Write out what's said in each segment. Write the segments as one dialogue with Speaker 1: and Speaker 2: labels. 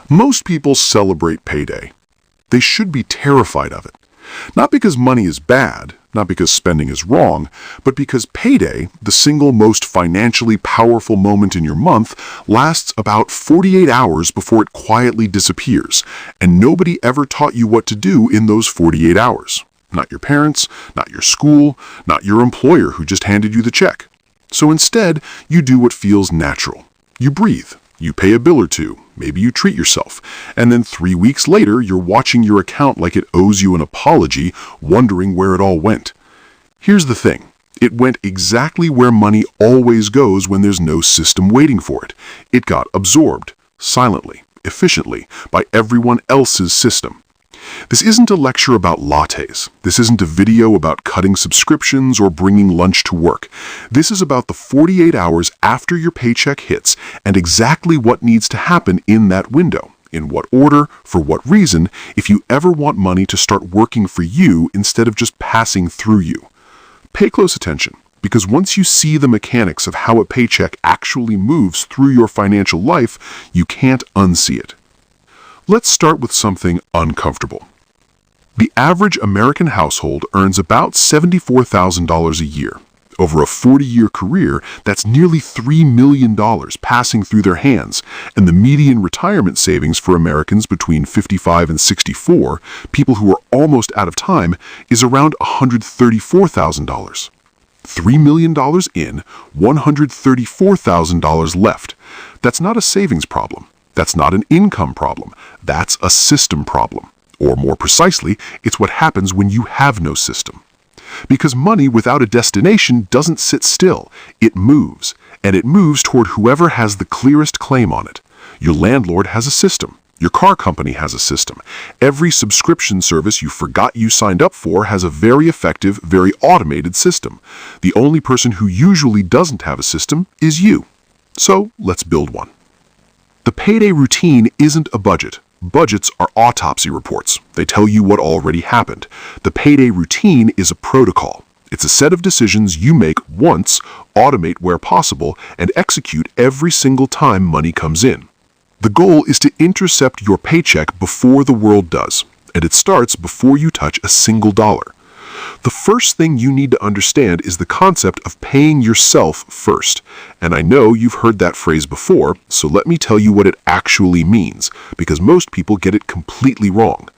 Speaker 1: Most people celebrate payday. They should be terrified of it. Not because money is bad, not because spending is wrong, but because payday, the single most financially powerful moment in your month, lasts about 48 hours before it quietly disappears, and nobody ever taught you what to do in those 48 hours. Not your parents, not your school, not your employer who just handed you the check. So instead, you do what feels natural. You breathe. You pay a bill or two, maybe you treat yourself, and then 3 weeks later you're watching your account like it owes you an apology, wondering where it all went. Here's the thing, it went exactly where money always goes when there's no system waiting for it. It got absorbed, silently, efficiently, by everyone else's system. This isn't a lecture about lattes. This isn't a video about cutting subscriptions or bringing lunch to work. This is about the 48 hours after your paycheck hits and exactly what needs to happen in that window, in what order, for what reason, if you ever want money to start working for you instead of just passing through you. Pay close attention, because once you see the mechanics of how a paycheck actually moves through your financial life, you can't unsee it. Let's start with something uncomfortable. The average American household earns about $74,000 a year. Over a 40-year career, that's nearly $3 million passing through their hands, and the median retirement savings for Americans between 55 and 64, people who are almost out of time, is around $134,000. $3 million in, $134,000 left. That's not a savings problem. That's not an income problem. That's a system problem. Or more precisely, it's what happens when you have no system. Because money without a destination doesn't sit still. It moves, and it moves toward whoever has the clearest claim on it. Your landlord has a system. Your car company has a system. Every subscription service you forgot you signed up for has a very effective, very automated system. The only person who usually doesn't have a system is you. So let's build one. The payday routine isn't a budget. Budgets are autopsy reports. They tell you what already happened. The payday routine is a protocol. It's a set of decisions you make once, automate where possible, and execute every single time money comes in. The goal is to intercept your paycheck before the world does, and it starts before you touch a single dollar. The first thing you need to understand is the concept of paying yourself first. And I know you've heard that phrase before, so let me tell you what it actually means, because most people get it completely wrong.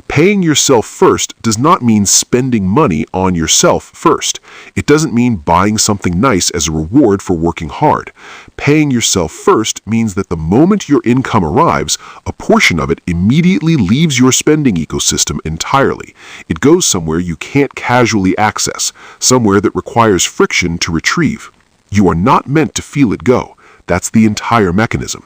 Speaker 1: Paying yourself first does not mean spending money on yourself first. It doesn't mean buying something nice as a reward for working hard. Paying yourself first means that the moment your income arrives, a portion of it immediately leaves your spending ecosystem entirely. It goes somewhere you can't casually access, somewhere that requires friction to retrieve. You are not meant to feel it go. That's the entire mechanism.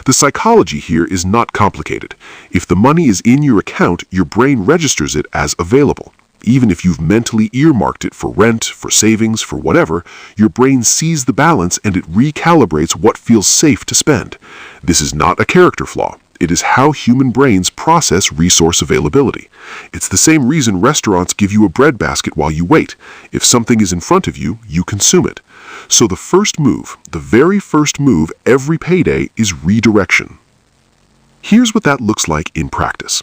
Speaker 1: The psychology here is not complicated. If the money is in your account, your brain registers it as available. Even if you've mentally earmarked it for rent, for savings, for whatever, your brain sees the balance and it recalibrates what feels safe to spend. This is not a character flaw. It is how human brains process resource availability. It's the same reason restaurants give you a bread basket while you wait. If something is in front of you, you consume it. So the first move, the very first move every payday is redirection. Here's what that looks like in practice.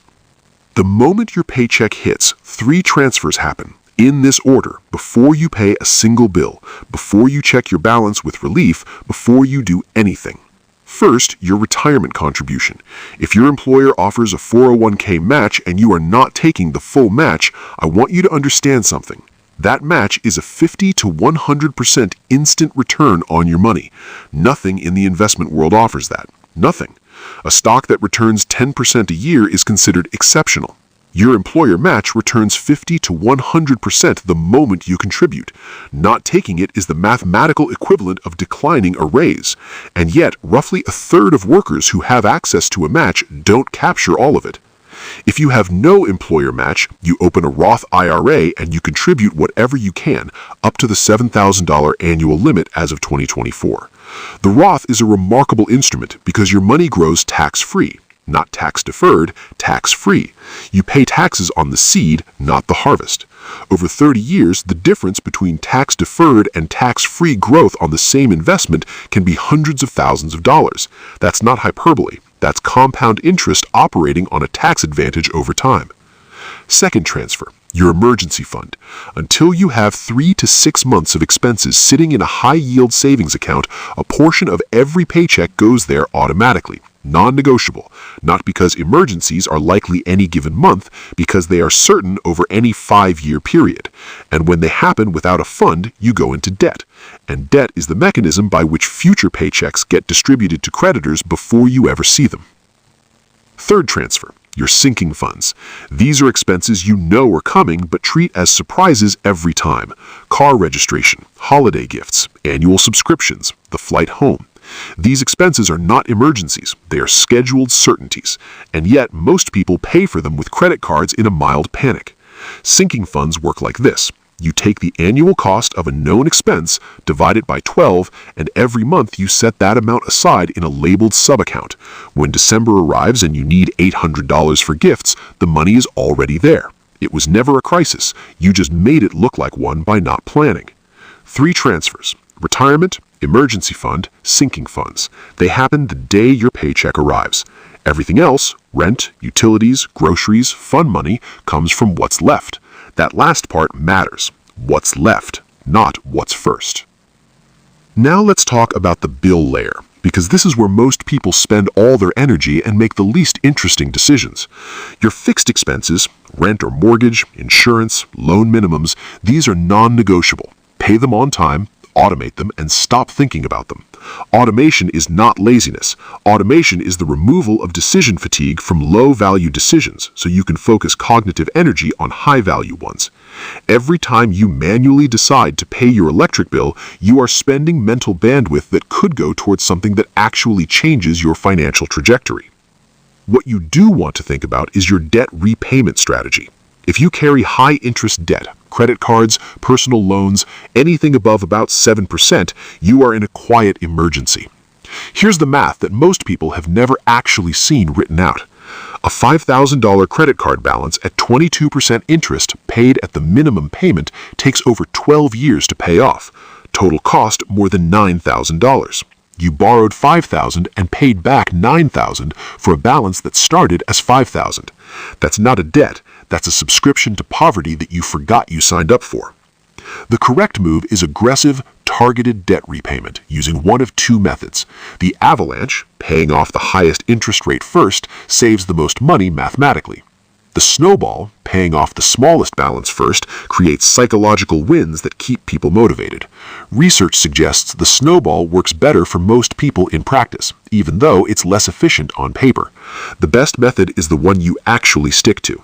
Speaker 1: The moment your paycheck hits, 3 transfers happen, in this order, before you pay a single bill, before you check your balance with relief, before you do anything. First, your retirement contribution. If your employer offers a 401k match and you are not taking the full match, I want you to understand something. That match is a 50 to 100% instant return on your money. Nothing in the investment world offers that. Nothing. A stock that returns 10% a year is considered exceptional. Your employer match returns 50 to 100% the moment you contribute. Not taking it is the mathematical equivalent of declining a raise. And yet, roughly a third of workers who have access to a match don't capture all of it. If you have no employer match, you open a Roth IRA and you contribute whatever you can, up to the $7,000 annual limit as of 2024. The Roth is a remarkable instrument because your money grows tax-free. Not tax-deferred, tax-free. You pay taxes on the seed, not the harvest. Over 30 years, the difference between tax-deferred and tax-free growth on the same investment can be hundreds of thousands of dollars. That's not hyperbole. That's compound interest operating on a tax advantage over time. Second transfer, your emergency fund. Until you have 3 to 6 months of expenses sitting in a high-yield savings account, a portion of every paycheck goes there automatically, non-negotiable, not because emergencies are likely any given month, because they are certain over any 5-year period. And when they happen without a fund, you go into debt. And debt is the mechanism by which future paychecks get distributed to creditors before you ever see them. Third transfer, your sinking funds. These are expenses you know are coming but treat as surprises every time. Car registration, holiday gifts, annual subscriptions, the flight home. These expenses are not emergencies, they are scheduled certainties, and yet most people pay for them with credit cards in a mild panic. Sinking funds work like this. You take the annual cost of a known expense, divide it by 12, and every month you set that amount aside in a labeled sub-account. When December arrives and you need $800 for gifts, the money is already there. It was never a crisis. You just made it look like one by not planning. 3 transfers: retirement, emergency fund, sinking funds. They happen the day your paycheck arrives. Everything else, rent, utilities, groceries, fund money, comes from what's left. That last part matters. What's left, not what's first. Now let's talk about the bill layer, because this is where most people spend all their energy and make the least interesting decisions. Your fixed expenses, rent or mortgage, insurance, loan minimums, these are non-negotiable. Pay them on time, automate them, and stop thinking about them. Automation is not laziness. Automation is the removal of decision fatigue from low-value decisions so you can focus cognitive energy on high-value ones. Every time you manually decide to pay your electric bill, you are spending mental bandwidth that could go towards something that actually changes your financial trajectory. What you do want to think about is your debt repayment strategy. If you carry high-interest debt, credit cards, personal loans, anything above about 7%, you are in a quiet emergency. Here's the math that most people have never actually seen written out. A $5,000 credit card balance at 22% interest paid at the minimum payment takes over 12 years to pay off. Total cost more than $9,000. You borrowed $5,000 and paid back $9,000 for a balance that started as $5,000. That's not a debt. That's a subscription to poverty that you forgot you signed up for. The correct move is aggressive, targeted debt repayment using one of 2 methods. The avalanche, paying off the highest interest rate first, saves the most money mathematically. The snowball, paying off the smallest balance first, creates psychological wins that keep people motivated. Research suggests the snowball works better for most people in practice, even though it's less efficient on paper. The best method is the one you actually stick to.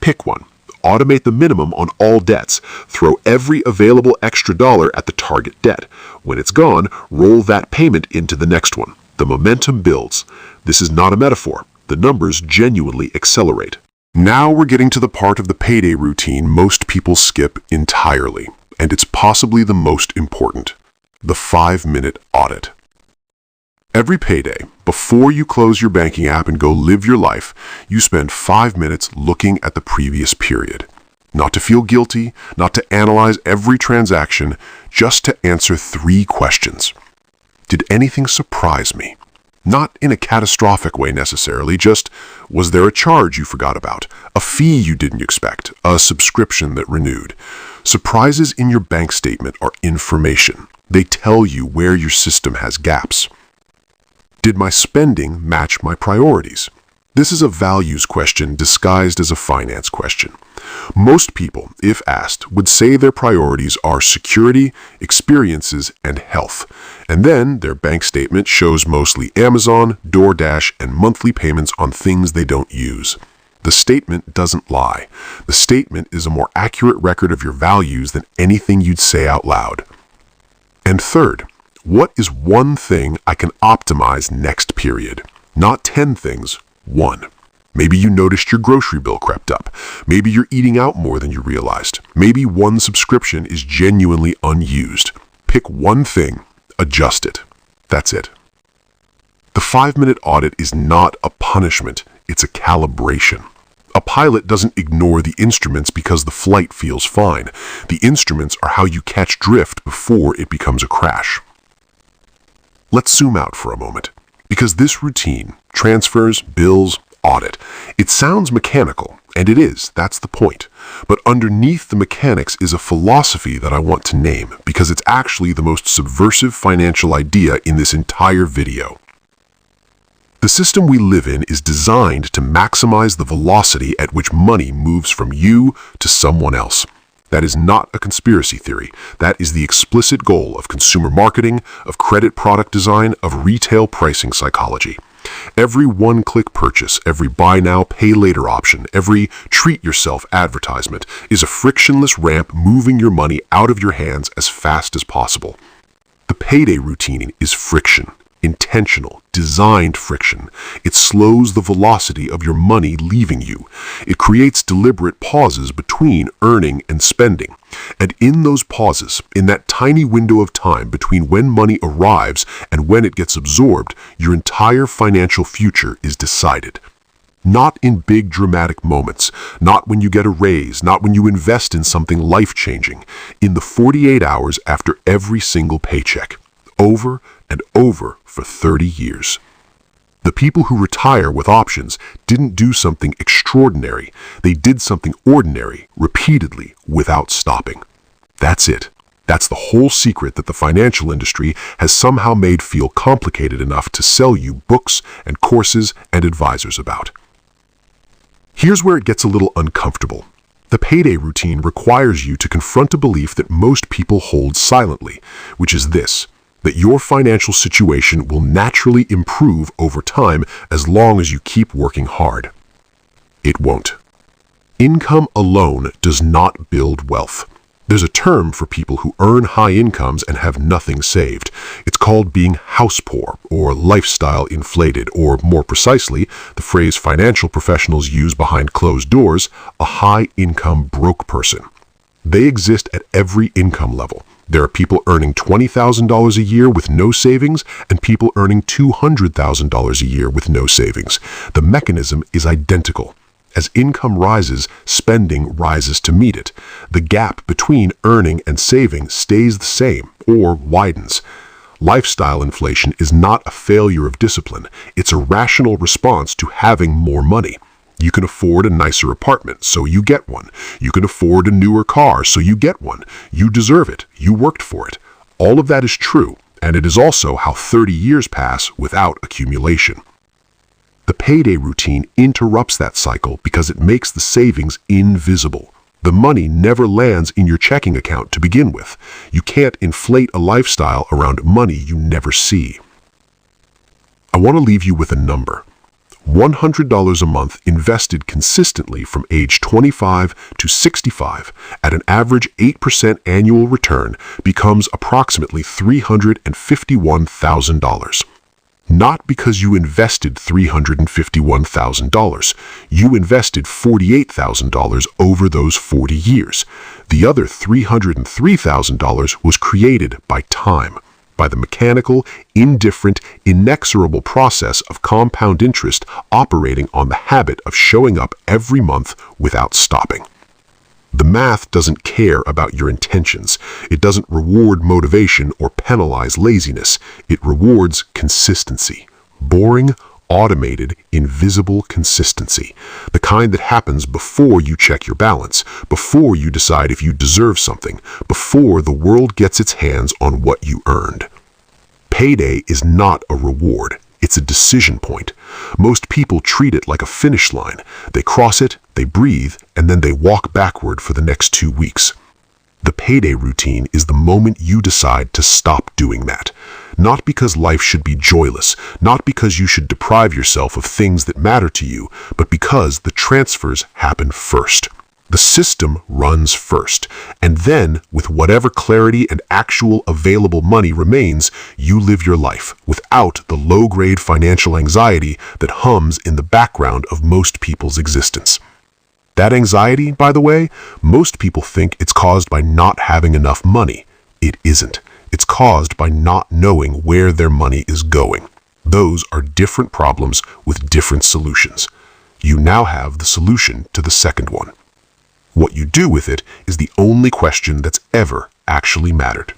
Speaker 1: Pick one. Automate the minimum on all debts. Throw every available extra dollar at the target debt. When it's gone, roll that payment into the next one. The momentum builds. This is not a metaphor. The numbers genuinely accelerate. Now we're getting to the part of the payday routine most people skip entirely, and it's possibly the most important: the 5-minute audit. Every payday, before you close your banking app and go live your life, you spend 5 minutes looking at the previous period. Not to feel guilty, not to analyze every transaction, just to answer 3 questions. Did anything surprise me? Not in a catastrophic way necessarily, just was there a charge you forgot about, a fee you didn't expect, a subscription that renewed? Surprises in your bank statement are information. They tell you where your system has gaps. Did my spending match my priorities? This is a values question disguised as a finance question. Most people, if asked, would say their priorities are security, experiences, and health. And then their bank statement shows mostly Amazon, DoorDash, and monthly payments on things they don't use. The statement doesn't lie. The statement is a more accurate record of your values than anything you'd say out loud. And third, what is one thing I can optimize next period? Not 10 things, 1. Maybe you noticed your grocery bill crept up. Maybe you're eating out more than you realized. Maybe one subscription is genuinely unused. Pick one thing, adjust it. That's it. The 5-minute audit is not a punishment, it's a calibration. A pilot doesn't ignore the instruments because the flight feels fine. The instruments are how you catch drift before it becomes a crash. Let's zoom out for a moment. Because this routine, transfers, bills, audit, it sounds mechanical, and it is, that's the point. But underneath the mechanics is a philosophy that I want to name, because it's actually the most subversive financial idea in this entire video. The system we live in is designed to maximize the velocity at which money moves from you to someone else. That is not a conspiracy theory. That is the explicit goal of consumer marketing, of credit product design, of retail pricing psychology. Every one-click purchase, every buy now, pay later option, every treat yourself advertisement is a frictionless ramp moving your money out of your hands as fast as possible. The payday routine is friction. Intentional, designed friction. It slows the velocity of your money leaving you. It creates deliberate pauses between earning and spending. And in those pauses, in that tiny window of time between when money arrives and when it gets absorbed, your entire financial future is decided. Not in big dramatic moments, not when you get a raise, not when you invest in something life-changing, in the 48 hours after every single paycheck. Over and over for 30 years. The people who retire with options didn't do something extraordinary. They did something ordinary, repeatedly, without stopping. That's it. That's the whole secret that the financial industry has somehow made feel complicated enough to sell you books and courses and advisors about. Here's where it gets a little uncomfortable. The payday routine requires you to confront a belief that most people hold silently, which is this: that your financial situation will naturally improve over time as long as you keep working hard. It won't. Income alone does not build wealth. There's a term for people who earn high incomes and have nothing saved. It's called being house poor or lifestyle inflated, or more precisely, the phrase financial professionals use behind closed doors, a high-income broke person. They exist at every income level. There are people earning $20,000 a year with no savings and people earning $200,000 a year with no savings. The mechanism is identical. As income rises, spending rises to meet it. The gap between earning and saving stays the same or widens. Lifestyle inflation is not a failure of discipline. It's a rational response to having more money. You can afford a nicer apartment, so you get one. You can afford a newer car, so you get one. You deserve it. You worked for it. All of that is true, and it is also how 30 years pass without accumulation. The payday routine interrupts that cycle because it makes the savings invisible. The money never lands in your checking account to begin with. You can't inflate a lifestyle around money you never see. I want to leave you with a number. $100 a month invested consistently from age 25 to 65 at an average 8% annual return becomes approximately $351,000. Not because you invested $351,000. You invested $48,000 over those 40 years. The other $303,000 was created by time, by the mechanical, indifferent, inexorable process of compound interest operating on the habit of showing up every month without stopping. The math doesn't care about your intentions. It doesn't reward motivation or penalize laziness. It rewards consistency. Boring, automated, invisible consistency. The kind that happens before you check your balance, before you decide if you deserve something, before the world gets its hands on what you earned. Payday is not a reward. It's a decision point. Most people treat it like a finish line. They cross it, they breathe, and then they walk backward for the next 2 weeks. The payday routine is the moment you decide to stop doing that. Not because life should be joyless, not because you should deprive yourself of things that matter to you, but because the transfers happen first. The system runs first, and then, with whatever clarity and actual available money remains, you live your life without the low-grade financial anxiety that hums in the background of most people's existence. That anxiety, by the way, most people think it's caused by not having enough money. It isn't. It's caused by not knowing where their money is going. Those are different problems with different solutions. You now have the solution to the second one. What you do with it is the only question that's ever actually mattered.